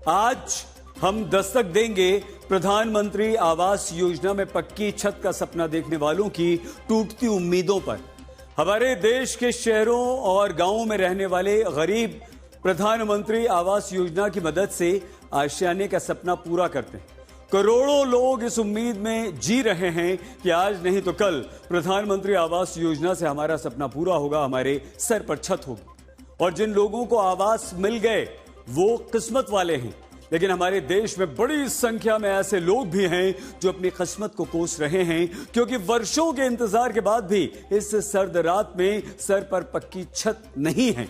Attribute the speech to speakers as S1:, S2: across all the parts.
S1: आज हम दस्तक देंगे प्रधानमंत्री आवास योजना में पक्की छत का सपना देखने वालों की टूटती उम्मीदों पर। हमारे देश के शहरों और गांवों में रहने वाले गरीब प्रधानमंत्री आवास योजना की मदद से आशियाने का सपना पूरा करते हैं। करोड़ों लोग इस उम्मीद में जी रहे हैं कि आज नहीं तो कल प्रधानमंत्री आवास योजना से हमारा सपना पूरा होगा, हमारे सर पर छत होगी। और जिन लोगों को आवास मिल गए वो किस्मत वाले हैं, लेकिन हमारे देश में बड़ी संख्या में ऐसे लोग भी हैं जो अपनी किस्मत को कोस रहे हैं, क्योंकि वर्षों के इंतजार के बाद भी इस सर्द रात में सर पर पक्की छत नहीं है।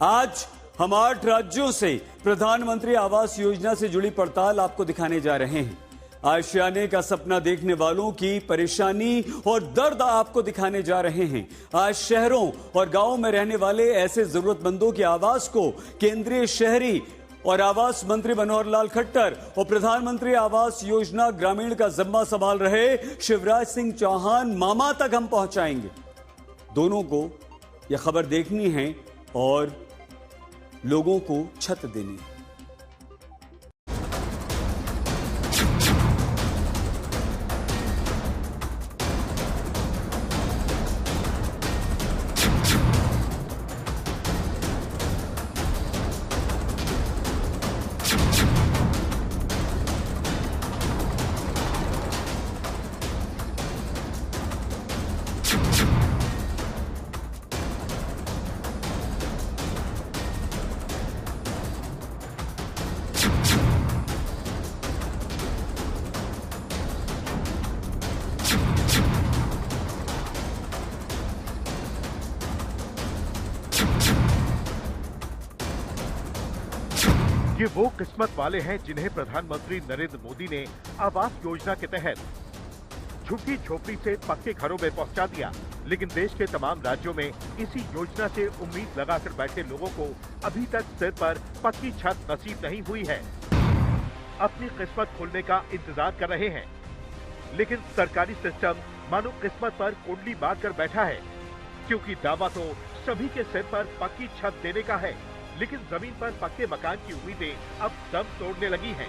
S1: आज हम 8 राज्यों से प्रधानमंत्री आवास योजना से जुड़ी पड़ताल आपको दिखाने जा रहे हैं। आशियाने का सपना देखने वालों की परेशानी और दर्द आपको दिखाने जा रहे हैं। आज शहरों और गांवों में रहने वाले ऐसे जरूरतमंदों की आवास को केंद्रीय शहरी और आवास मंत्री मनोहर लाल खट्टर और प्रधानमंत्री आवास योजना ग्रामीण का जिम्मा संभाल रहे शिवराज सिंह चौहान मामा तक हम पहुंचाएंगे। दोनों को यह खबर देखनी है और लोगों को छत देनी है।
S2: ये वो किस्मत वाले हैं जिन्हें प्रधानमंत्री नरेंद्र मोदी ने आवास योजना के तहत झुग्गी झोपड़ी से पक्के घरों में पहुंचा दिया। लेकिन देश के तमाम राज्यों में इसी योजना से उम्मीद लगाकर बैठे लोगों को अभी तक सिर पर पक्की छत नसीब नहीं हुई है। अपनी किस्मत खुलने का इंतजार कर रहे हैं, लेकिन सरकारी सिस्टम मानो किस्मत पर कुंडली बांध कर बैठा है, क्योंकि दावा तो सभी के सिर पर पक्की छत देने का है, लेकिन जमीन पर पक्के मकान की उम्मीदें अब दम तोड़ने लगी हैं।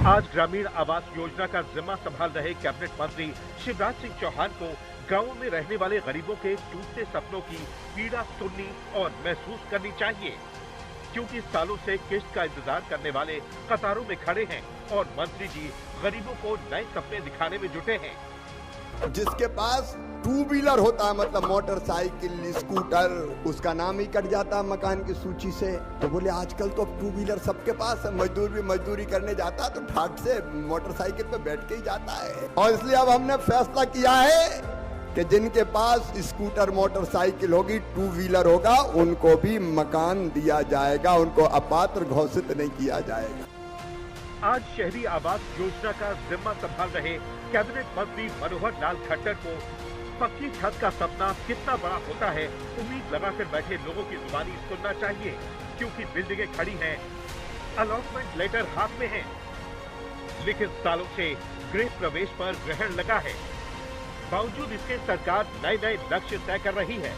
S2: आज ग्रामीण आवास योजना का जिम्मा संभाल रहे कैबिनेट मंत्री शिवराज सिंह चौहान को गांवों में रहने वाले गरीबों के टूटते सपनों की पीड़ा सुननी और महसूस करनी चाहिए, क्योंकि सालों से किस्त का इंतजार करने वाले कतारों में खड़े हैं और मंत्री जी गरीबों को नए सपने दिखाने में जुटे हैं।
S3: जिसके पास 2 व्हीलर होता है, मतलब मोटरसाइकिल, स्कूटर, उसका नाम ही कट जाता है मकान की सूची से। तो बोले आजकल तो 2 व्हीलर सबके पास है। मजदूर भी मजदूरी करने जाता है तो ठाट से मोटरसाइकिल पे बैठ के ही जाता है। और इसलिए अब हमने फैसला किया है कि जिनके पास स्कूटर, मोटरसाइकिल होगी, 2 व्हीलर होगा, उनको भी मकान दिया जाएगा, उनको अपात्र घोषित नहीं किया जाएगा।
S2: आज शहरी आवास योजना का जिम्मा संभाल रहे कैबिनेट मंत्री मनोहर लाल खट्टर को पक्की छत का सपना कितना बड़ा होता है, उम्मीद लगाकर बैठे लोगों की जुबानी सुनना चाहिए, क्योंकि बिल्डिंगें खड़ी हैं, अलॉटमेंट लेटर हाथ में है, लेकिन सालों से गृह प्रवेश पर ग्रहण लगा है। बावजूद इसके सरकार नए लक्ष्य तय कर रही है।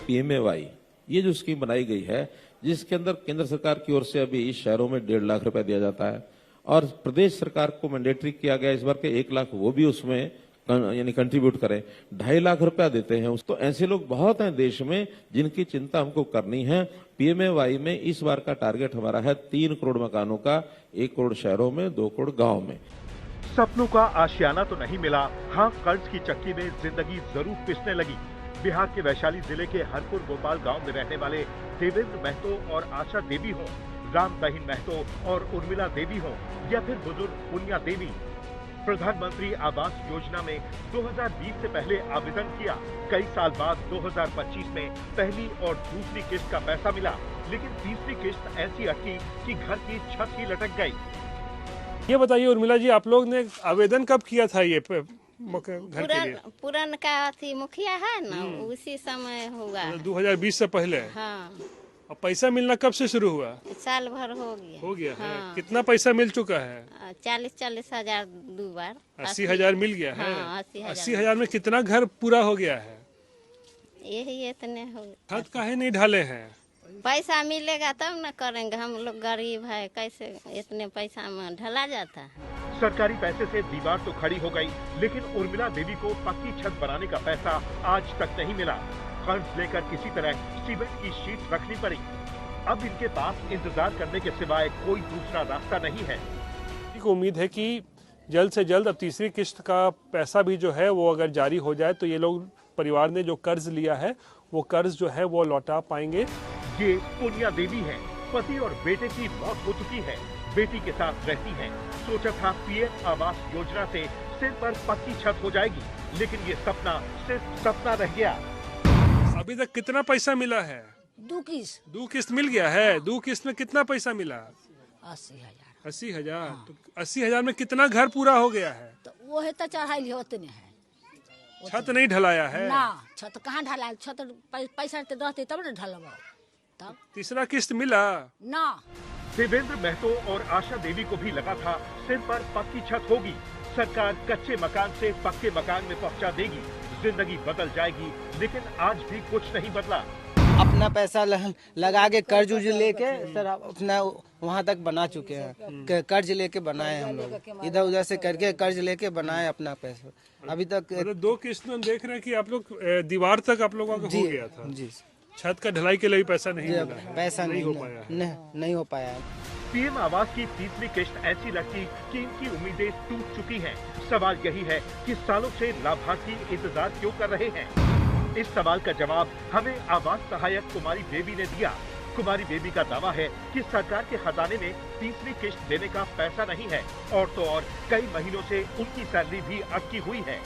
S4: PMAY ये जो स्कीम बनाई गई है, जिसके अंदर केंद्र सरकार की ओर से अभी शहरों में 1.5 लाख रुपए दिया जाता है और प्रदेश सरकार को मैंडेटरी किया गया इस बार के 1 लाख वो भी उसमें यानी कंट्रीब्यूट करें, 2.5 लाख रुपया देते हैं। तो ऐसे लोग बहुत हैं देश में जिनकी चिंता हमको करनी है। PMAY में इस बार का टारगेट हमारा है 3 करोड़ मकानों का, 1 करोड़ शहरों में, 2 करोड़ गाँव में।
S2: सपनों का आशियाना तो नहीं मिला, हाँ कर्ज की चक्की में जिंदगी जरूर पिसने लगी। बिहार के वैशाली जिले के हरपुर गोपाल गांव में रहने वाले देवेंद्र महतो और आशा देवी हो, राम बहिन महतो और उर्मिला देवी हो, या फिर बुजुर्ग पुनिया देवी, प्रधानमंत्री आवास योजना में 2020 से पहले आवेदन किया। कई साल बाद 2025 में पहली और दूसरी किस्त का पैसा मिला, लेकिन तीसरी किस्त ऐसी अटकी कि घर की छत ही लटक गई।
S5: ये बताइए उर्मिला जी, आप लोग ने आवेदन कब किया था ये घर के लिए?
S6: पुरान का मुखिया है ना, उसी समय हुआ
S5: 2020 से पहले।
S6: हाँ।
S5: और पैसा मिलना कब से शुरू हुआ?
S6: साल भर हो गया
S5: हाँ।
S6: है।
S5: कितना पैसा मिल चुका है?
S6: 40 हजार 2 बार।
S5: 80 हजार मिल गया है।
S6: हाँ,
S5: 80 हजार में कितना घर पूरा हो गया है?
S6: यही इतने हो।
S5: छत काहे नहीं ढाले हैं?
S6: पैसा मिलेगा तब न करेंगे, हम लोग गरीब है, कैसे इतने पैसा में ढला जाता है।
S2: सरकारी पैसे से दीवार तो खड़ी हो गई, लेकिन उर्मिला देवी को पक्की छत बनाने का पैसा आज तक नहीं मिला। कर्ज लेकर किसी तरह सीमेंट की शीट रखनी पड़ी। अब इनके पास इंतजार करने के सिवाय कोई दूसरा रास्ता नहीं है।
S5: उम्मीद है कि जल्द से जल्द अब तीसरी किस्त का पैसा भी जो है वो अगर जारी हो जाए तो ये लोग, परिवार ने जो कर्ज लिया है वो कर्ज जो है वो लौटा पाएंगे।
S2: ये पुनिया देवी है, पति और बेटे की मौत हो चुकी है, बेटी के साथ रहती हैं। सोचा था पीएम आवास योजना से सिर पर पक्की छत हो जाएगी, लेकिन ये सपना सिर्फ सपना रह गया।
S5: अभी तक कितना पैसा मिला है?
S7: 2
S5: किस्त मिल गया है। 2 किस्त में कितना पैसा मिला?
S7: 80,000।
S5: 80,000। तो 80,000 में कितना घर पूरा हो गया है?
S7: तो वो है तो चढ़ाई उतने है,
S5: छत नहीं ढलाया है
S7: ना। छत कहाँ ढलाया? छत पैसा तो रहते तब न ढलवा। तब
S5: तीसरा किस्त मिला
S7: ना।
S2: देवेंद्र महतो और आशा देवी को भी लगा था सिर पर पक्की छत होगी, सरकार कच्चे मकान से पक्के मकान में पहुंचा देगी, जिंदगी बदल जाएगी, लेकिन आज भी कुछ नहीं बदला।
S8: अपना पैसा लगा के कर्ज उर्ज लेके सर अपना वहाँ तक बना चुके हैं। कर्ज लेके बनाए हम लोग, इधर उधर से करके कर्ज लेके बनाए अपना पैसा। अभी तक
S5: 2 किस्त में देख रहे हैं कि आप लोग दीवार तक आप लोगों का हो गया था।
S8: जी,
S5: छत का ढलाई के लिए भी पैसा नहीं मिला,
S8: पैसा नहीं
S5: हो पाया,
S8: नहीं हो पाया।
S2: पीएम आवास की तीसरी किस्त ऐसी लगती कि इनकी उम्मीदें टूट चुकी हैं। सवाल यही है कि सालों से लाभार्थी इंतजार क्यों कर रहे हैं? इस सवाल का जवाब हमें आवास सहायक कुमारी बेबी ने दिया। कुमारी बेबी का दावा है कि सरकार के खजाने में तीसरी किस्त देने का पैसा नहीं है, और तो और कई महीनों से उनकी सैलरी भी अटकी हुई है।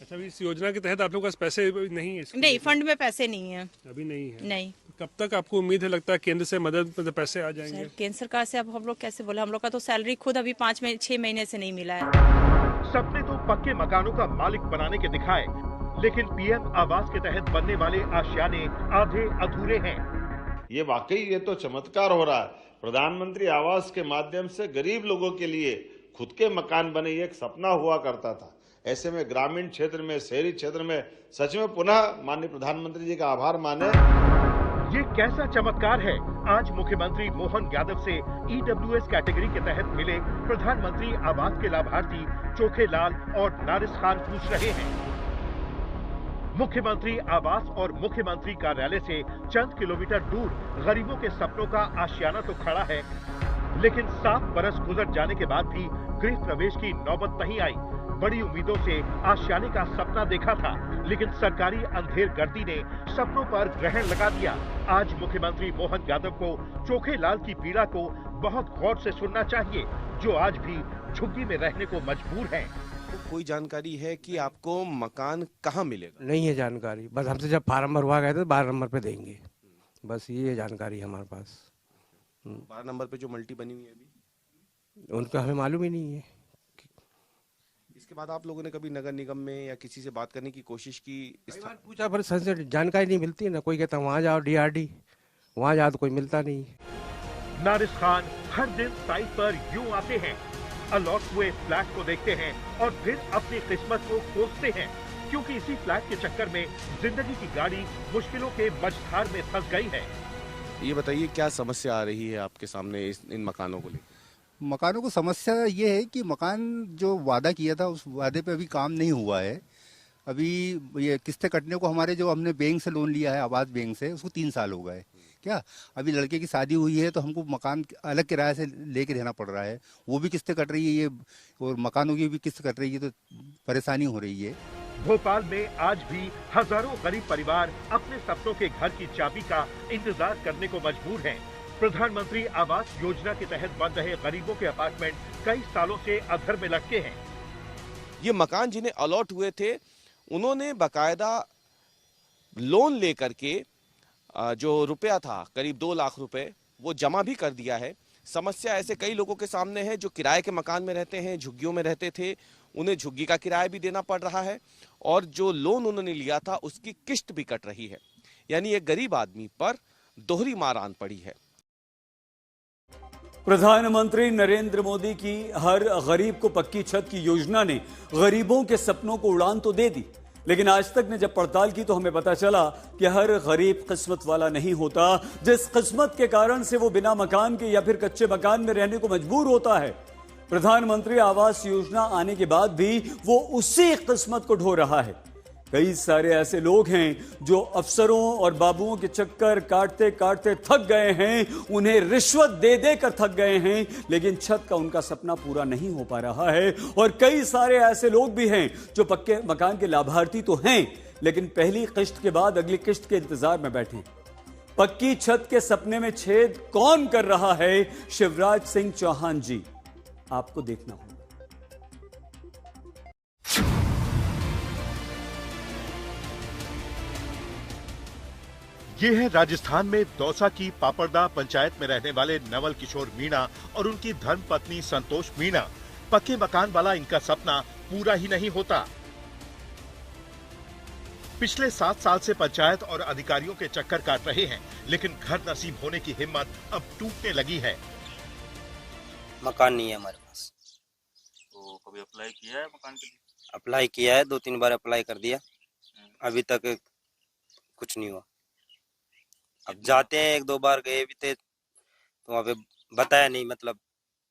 S5: अच्छा, इस योजना के तहत आप लोग के पास पैसे नहीं है?
S9: नहीं, फंड में पैसे नहीं है,
S5: अभी नहीं है।
S9: नहीं।
S5: कब तक आपको उम्मीद है, लगता है केंद्र से मदद पैसे आ जाएंगे?
S9: केंद्र सरकार से अब हम लोग कैसे बोले, हम लोग का तो सैलरी खुद अभी 6 महीने से नहीं मिला है।
S2: सपने तो पक्के मकानों का मालिक बनाने के दिखाए, लेकिन पीएम आवास के तहत बनने वाले आशियाने आधे अधूरे हैं।
S10: ये तो चमत्कार हो रहा है। प्रधानमंत्री आवास के माध्यम से गरीब लोगों के लिए खुद के मकान बने, ये एक सपना हुआ करता था। ऐसे में ग्रामीण क्षेत्र में, शहरी क्षेत्र में सच में पुनः माननीय प्रधानमंत्री जी का आभार माने।
S2: ये कैसा चमत्कार है। आज मुख्यमंत्री मोहन यादव से ईडब्ल्यूएस कैटेगरी के तहत मिले प्रधानमंत्री आवास के लाभार्थी चोखेलाल और नारिस खान पूछ रहे हैं। मुख्यमंत्री आवास और मुख्यमंत्री कार्यालय से चंद किलोमीटर दूर गरीबों के सपनों का आशियाना तो खड़ा है, लेकिन 7 बरस गुजर जाने के बाद भी गृह प्रवेश की नौबत नहीं आई। बड़ी उम्मीदों से आशियाने का सपना देखा था, लेकिन सरकारी अंधेर गर्दी ने सपनों पर ग्रहण लगा दिया। आज मुख्यमंत्री मोहन यादव को चोखेलाल की पीड़ा को बहुत गौर से सुनना चाहिए, जो आज भी झुग्गी में रहने को मजबूर हैं।
S11: कोई जानकारी है कि आपको मकान कहाँ मिलेगा?
S12: नहीं है जानकारी, बस हमसे जब फार्म भरवा गए थे 12 नंबर पे देंगे, बस ये जानकारी है हमारे पास।
S11: 12 नंबर पे जो मल्टी बनी हुई है अभी,
S12: उनका हमें मालूम ही नहीं है।
S11: इसके बाद आप लोगों ने कभी नगर निगम में या किसी से बात करने की कोशिश की?
S12: पूछा पर संसद जानकारी नहीं मिलती ना, कोई कहता वहाँ जाओ DRD, वहाँ जाओ तो कोई मिलता नहीं।
S2: नारिस खान हर दिन साइट पर यूं आते हैं, अलॉट हुए फ्लैट को देखते हैं और फिर अपनी किस्मत को कोसते हैं, क्योंकि इसी फ्लैट के चक्कर में जिंदगी की गाड़ी मुश्किलों के मझधार में फंस गई है।
S11: ये बताइए क्या समस्या आ रही है आपके सामने इन मकानों को लेकर?
S13: मकानों को समस्या ये है कि मकान जो वादा किया था उस वादे पे अभी काम नहीं हुआ है। अभी ये किस्तें कटने को हमारे जो हमने बैंक से लोन लिया है, आवास बैंक से, उसको 3 साल हो गए। क्या अभी लड़के की शादी हुई है तो हमको मकान अलग किराए से लेके रहना पड़ रहा है, वो भी किस्तें कट रही है, ये और मकानों की भी किस्त कट रही है, तो परेशानी हो रही है।
S2: भोपाल में आज भी हजारों गरीब परिवार अपने सपनों के घर की चाबी का इंतजार करने को मजबूर हैं। प्रधानमंत्री आवास योजना के तहत बन रहे गरीबों के अपार्टमेंट कई सालों से अधर में लटके हैं।
S11: ये मकान जिन्हें अलॉट हुए थे, उन्होंने बाकायदा लोन लेकर के जो रुपया था करीब 2 लाख रुपए वो जमा भी कर दिया है। समस्या ऐसे कई लोगों के सामने है जो किराए के मकान में रहते हैं, झुग्गियों में रहते थे, उन्हें झुग्गी का किराया भी देना पड़ रहा है और जो लोन उन्होंने लिया था उसकी किस्त भी कट रही है। यानी एक गरीब आदमी पर दोहरी मार आन पड़ी है।
S1: प्रधानमंत्री नरेंद्र मोदी की हर गरीब को पक्की छत की योजना ने गरीबों के सपनों को उड़ान तो दे दी, लेकिन आज तक ने जब पड़ताल की तो हमें पता चला कि हर गरीब किस्मत वाला नहीं होता। जिस किस्मत के कारण से वो बिना मकान के या फिर कच्चे मकान में रहने को मजबूर होता है, प्रधानमंत्री आवास योजना आने के बाद भी वो उसी किस्मत को ढो रहा है। कई सारे ऐसे लोग हैं जो अफसरों और बाबुओं के चक्कर काटते काटते थक गए हैं, उन्हें रिश्वत दे देकर थक गए हैं, लेकिन छत का उनका सपना पूरा नहीं हो पा रहा है। और कई सारे ऐसे लोग भी हैं जो पक्के मकान के लाभार्थी तो हैं, लेकिन पहली किश्त के बाद अगली किश्त के इंतजार में बैठे। पक्की छत के सपने में छेद कौन कर रहा है? शिवराज सिंह चौहान जी, आपको देखना होगा।
S2: ये है राजस्थान में दौसा की पापड़दा पंचायत में रहने वाले नवल किशोर मीणा और उनकी धर्मपत्नी संतोष मीणा। पक्के मकान वाला इनका सपना पूरा ही नहीं होता। पिछले 7 साल से पंचायत और अधिकारियों के चक्कर काट रहे हैं, लेकिन घर नसीब होने की हिम्मत अब टूटने लगी है।
S14: मकान नहीं है हमारे पास।
S15: तो कभी अप्लाई किया है मकान के लिए?
S14: अप्लाई किया है, 2-3 बार अप्लाई कर दिया, अभी तक कुछ नहीं हुआ। अब जाते हैं, 1-2 बार गए भी थे तो वहाँ पे बताया नहीं मतलब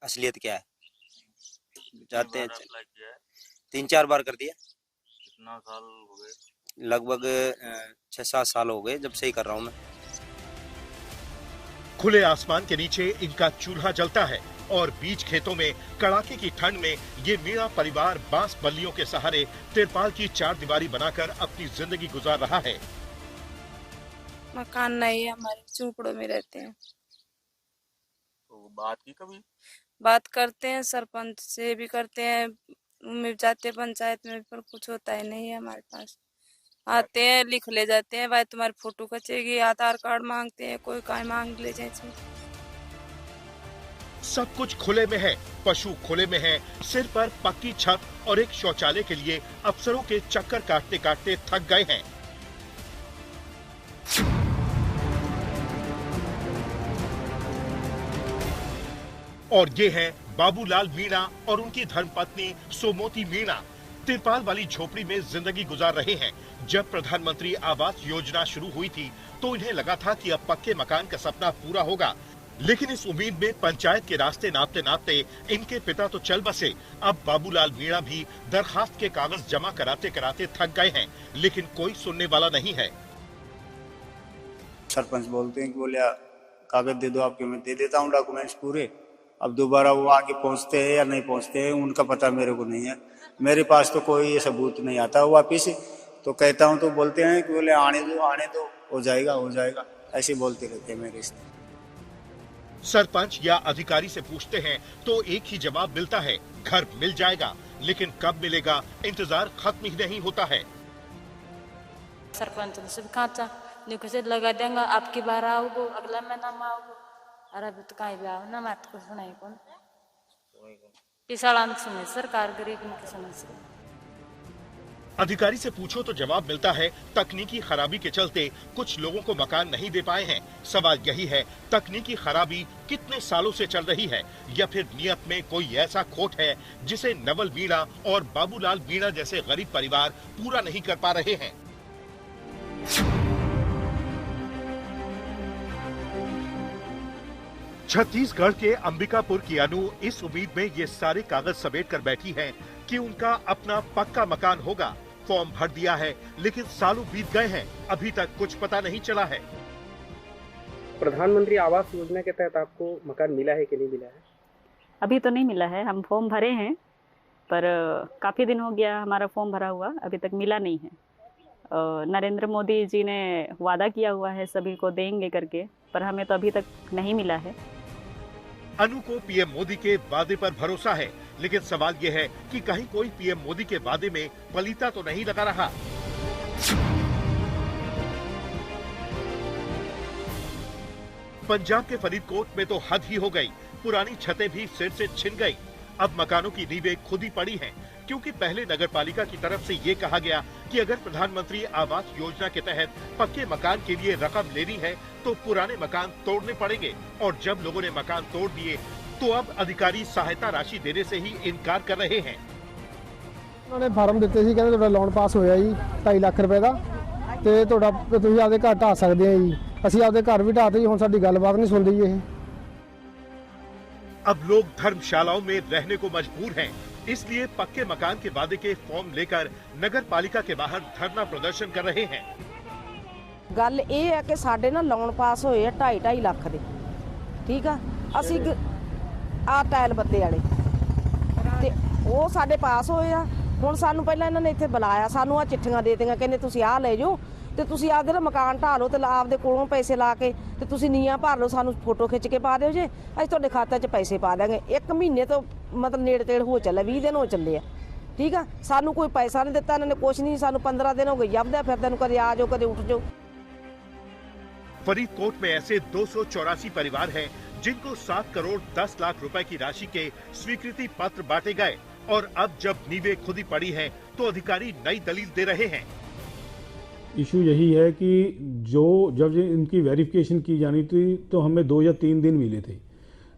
S14: असलियत क्या है। जाते हैं, 3-4 बार कर दिया।
S15: कितना साल हो गए?
S14: लगभग 6-7 साल हो गए जब से ही कर रहा हूँ मैं।
S2: खुले आसमान के नीचे इनका चूल्हा जलता है और बीच खेतों में कड़ाके की ठंड में ये मीणा परिवार बांस बल्लियों के सहारे तिरपाल की 4 दीवारी बनाकर अपनी जिंदगी गुजार रहा है।
S16: मकान नहीं है, हमारे झोपड़ों में रहते हैं।
S15: तो बात की कभी?
S16: बात करते हैं, सरपंच से भी करते हैं, में जाते पंचायत में, पर कुछ होता ही नहीं है हमारे पास। आते हैं, लिख ले जाते हैं, भाई तुम्हारी फोटो खींचेगी, आधार कार्ड मांगते हैं, कोई काय मांग ले जाए।
S2: सब कुछ खुले में है, पशु खुले में है, सिर पर पक्की छत और एक शौचालय के लिए अफसरों के चक्कर काटते काटते थक गए हैं। और ये है बाबूलाल मीणा और उनकी धर्मपत्नी सोमोती मीणा। तिरपाल वाली झोपड़ी में जिंदगी गुजार रहे हैं। जब प्रधानमंत्री आवास योजना शुरू हुई थी तो इन्हें लगा था कि अब पक्के मकान का सपना पूरा होगा, लेकिन इस उम्मीद में पंचायत के रास्ते नापते नापते इनके पिता तो चल बसे। अब बाबूलाल मीणा भी दरखास्त के कागज जमा कराते कराते थक गए हैं, लेकिन कोई सुनने वाला नहीं है।
S17: सरपंच बोलते हैं कि बोले कागज दे दो आपके, मैं दे देता हूँ डॉक्यूमेंट्स पूरे। अब दोबारा वो आगे पहुंचते हैं या नहीं पहुंचते हैं उनका पता मेरे को नहीं है। मेरे पास तो कोई ये सबूत नहीं आता वापिस, तो कहता हूँ तो बोलते हैं कि बोले आने दो, हो जाएगा, ऐसे बोलते रहते हैं मेरे से।
S2: सरपंच या अधिकारी से पूछते हैं तो एक ही जवाब मिलता है, घर मिल जाएगा, लेकिन कब मिलेगा इंतजार खत्म ही नहीं होता है।
S18: सरपंच ने सब काचा निकुसे लगा देंगे, आपकी बार आओगे, अगला महीना में आओगे, अरे अभी तो कहीं भी आओ ना, मत को सुनाई कौन पिछड़ा सुने सरकार गरीब की समस्या।
S2: अधिकारी से पूछो तो जवाब मिलता है तकनीकी खराबी के चलते कुछ लोगों को मकान नहीं दे पाए हैं। सवाल यही है, तकनीकी खराबी कितने सालों से चल रही है, या फिर नियत में कोई ऐसा खोट है जिसे नवल मीणा और बाबूलाल मीणा जैसे गरीब परिवार पूरा नहीं कर पा रहे हैं। छत्तीसगढ़ के अंबिकापुर की अनु इस उम्मीद में ये सारे कागज समेट कर बैठी है कि उनका अपना पक्का मकान होगा। फॉर्म भर दिया है, लेकिन सालों बीत गए हैं, अभी तक कुछ पता नहीं चला है।
S19: प्रधानमंत्री आवास योजना के तहत आपको मकान मिला है कि नहीं मिला है?
S20: अभी तो नहीं मिला है, हम फॉर्म भरे हैं, पर काफ़ी दिन हो गया हमारा फॉर्म भरा हुआ, अभी तक मिला नहीं है। नरेंद्र मोदी जी ने वादा किया हुआ है सभी को देंगे करके, पर हमें तो अभी तक नहीं मिला है।
S2: अनु को पीएम मोदी के वादे पर भरोसा है, लेकिन सवाल ये है कि कहीं कोई पीएम मोदी के वादे में पलीता तो नहीं लगा रहा। पंजाब के फरीदकोट में तो हद ही हो गई, पुरानी छतें भी सिर से छिन गई। अब मकानों की नींवें खुद ही पड़ी हैं, क्योंकि पहले नगरपालिका की तरफ से ये कहा गया कि अगर प्रधानमंत्री आवास योजना के तहत पक्के मकान के लिए रकम लेनी है तो पुराने मकान तोड़ने पड़ेंगे, और जब लोगों ने मकान तोड़ दिए तो अब अधिकारी सहायता राशि देने से ही इनकार कर रहे हैं।
S21: ਉਹਨਾਂ ਨੇ ਫਾਰਮ ਦਿੱਤੇ ਸੀ, ਕਹਿੰਦੇ ਤੁਹਾਡਾ ਲੋਨ ਪਾਸ ਹੋਇਆ ਜੀ 2.5 ਲੱਖ ਰੁਪਏ ਦਾ ਤੇ ਤੁਹਾਡਾ ਤੁਸੀਂ ਆਪਦੇ ਘਰ ਢਾਹ ਸਕਦੇ ਆ ਜੀ। ਅਸੀਂ ਆਪਦੇ ਘਰ ਵੀ ਢਾਹਤੇ ਜੀ, ਹੁਣ ਸਾਡੀ ਗੱਲਬਾਤ नहीं सुनते जी।
S2: अब लोग धर्मशालाओं में रहने को मजबूर हैं, इसलिए पक्के मकान के वादे के फॉर्म लेकर नगर पालिका के बाहर धरना प्रदर्शन कर रहे हैं।
S22: गल ये है कि साडे ना लोन पास होए 2.5 ਲੱਖ ਦੇ, ठीक आ। ਅਸੀਂ ਆ ਟਾਇਲ ਬੱਦੇ ਵਾਲੇ ਤੇ ਉਹ ਸਾਡੇ ਪਾਸ ਹੋਏ ਆ। ਹੁਣ ਸਾਨੂੰ ਪਹਿਲਾਂ ਇਹਨਾਂ ਨੇ ਇੱਥੇ ਬੁਲਾਇਆ, ਸਾਨੂੰ ਆ ਚਿੱਠੀਆਂ ਦੇ ਦਿੱਤੀਆਂ, ਕਹਿੰਦੇ ਤੁਸੀਂ ਆ ਲੈ ਜਾਓ ਤੇ ਤੁਸੀਂ ਆਪਦੇ ਨਾ ਮਕਾਨ ਢਾਹ ਲਓ ਤੇ ਆਪਦੇ ਕੋਲੋਂ ਪੈਸੇ ਲਾ ਕੇ ਤੇ ਤੁਸੀਂ ਨੀਆਂ ਭਰ ਲਓ, ਸਾਨੂੰ ਫੋਟੋ ਖਿੱਚ ਕੇ ਪਾ ਦਿਓ ਜੇ, ਅਸੀਂ ਤੁਹਾਡੇ ਖਾਤੇ 'ਚ ਪੈਸੇ ਪਾ ਦਾਂਗੇ। 1 ਮਹੀਨੇ ਤੋਂ ਮਤਲਬ ਨੇੜੇ ਤੇੜ ਹੋ ਚੱਲਿਆ, 20 ਦਿਨ ਹੋ ਚੱਲੇ ਆ, ਠੀਕ ਆ। ਸਾਨੂੰ ਕੋਈ ਪੈਸਾ ਨਹੀਂ ਦਿੱਤਾ ਇਹਨਾਂ ਨੇ, ਕੁਛ ਨਹੀਂ। ਸਾਨੂੰ 15 ਦਿਨ ਹੋ ਗਏ ਲੱਭਦੇ ਫਿਰਦੇ ਨੂੰ, कदे आ जाओ कदे उठ जाओ।
S2: फरीदकोट में ऐसे 284 परिवार हैं जिनको 7 करोड़ 10 लाख रुपए की राशि के स्वीकृति पत्र बांटे गए और अब जब नींवें खुदी पड़ी हैं तो अधिकारी नई दलील दे रहे हैं।
S23: इशू यही है कि जब इनकी वेरिफिकेशन की जानी थी तो हमें 2 या 3 दिन मिले थे।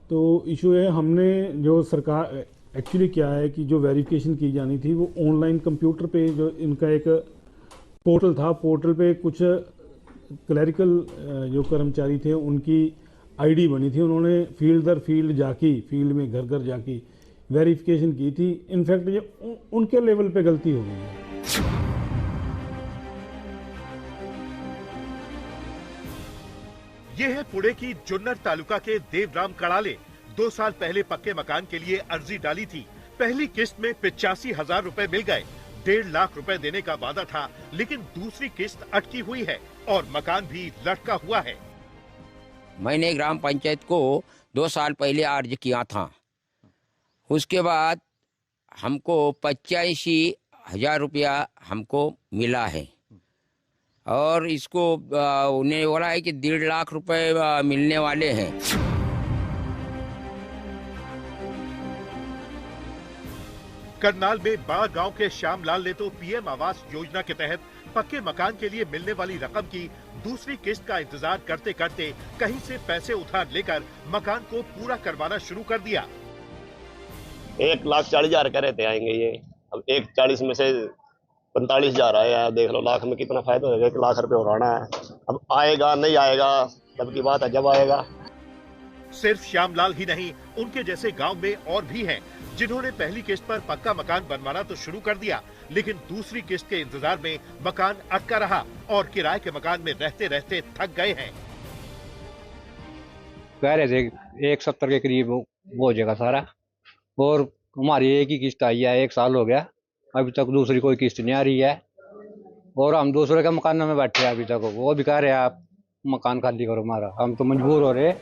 S23: तो इशू है, हमने जो सरकार एक्चुअली क्या है कि जो वेरिफिकेशन की जानी थी वो ऑनलाइन कंप्यूटर पे जो इनका एक पोर्टल था, पोर्टल पे कुछ क्लरिकल जो कर्मचारी थे उनकी आईडी बनी थी, उन्होंने फील्ड दर फील्ड जाके, फील्ड में घर घर जाके वेरिफिकेशन की थी। इनफैक्ट ये उनके लेवल पे गलती हो गई है।
S2: ये है पुणे की जुन्नर तालुका के देवराम कड़ाले। 2 साल पहले पक्के मकान के लिए अर्जी डाली थी। पहली किस्त में 85,000 रुपए मिल गए। 1.5 लाख रुपए देने का वादा था, लेकिन दूसरी किस्त अटकी हुई है और मकान भी लटका हुआ है।
S24: मैंने ग्राम पंचायत को 2 साल पहले अर्ज किया था। उसके बाद हमको 85,000 रुपया हमको मिला है और इसको उन्हें बोला है कि 1.5 लाख रुपए मिलने वाले हैं।
S2: करनाल में बाड़ गांव के श्यामलाल ने तो पीएम आवास योजना के तहत पक्के मकान के लिए मिलने वाली रकम की दूसरी किस्त का इंतजार करते करते कहीं से पैसे उधार लेकर मकान को पूरा करवाना शुरू कर दिया।
S25: 1,40,000 कह रहे थे आएंगे ये, अब 1,40 में से 45,000 आए हैं। देख लो लाख में कितना फायदा होगा, 1 लाख रुपए उड़ाना है। अब आएगा नहीं आएगा तब की बात है, जब आएगा।
S2: सिर्फ श्यामलाल ही नहीं, उनके जैसे गांव में और भी हैं जिन्होंने पहली किस्त पर पक्का मकान बनवाना तो शुरू कर दिया, लेकिन दूसरी किस्त के इंतजार में मकान अटका रहा और किराए के मकान में रहते रहते थक गए हैं।
S26: कह रहे थे 170 के करीब हो जाएगा सारा, और हमारी एक ही किस्त आई है, 1 साल हो गया, अभी तक दूसरी कोई किस्त नहीं आ रही है और हम दूसरे के मकान में बैठे हैं अभी तक। वो भी कह रहे हैं आप मकान खाली करो हमारा, हम तो मजबूर हो रहे।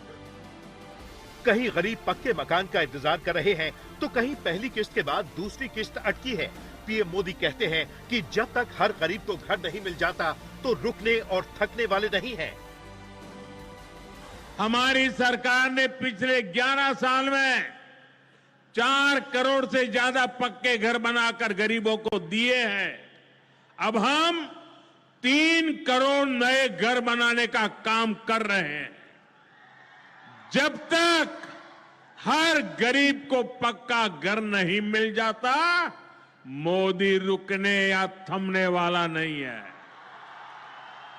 S2: कहीं गरीब पक्के मकान का इंतजार कर रहे हैं तो कहीं पहली किस्त के बाद दूसरी किस्त अटकी है। पीएम मोदी कहते हैं कि जब तक हर गरीब को घर नहीं मिल जाता तो रुकने और थकने वाले नहीं हैं।
S27: हमारी सरकार ने पिछले 11 साल में 4 करोड़ से ज्यादा पक्के घर बनाकर गरीबों को दिए हैं। अब हम 3 करोड़ नए घर बनाने का काम कर रहे हैं। जब तक हर गरीब को पक्का घर नहीं मिल जाता, मोदी रुकने या थमने वाला नहीं है।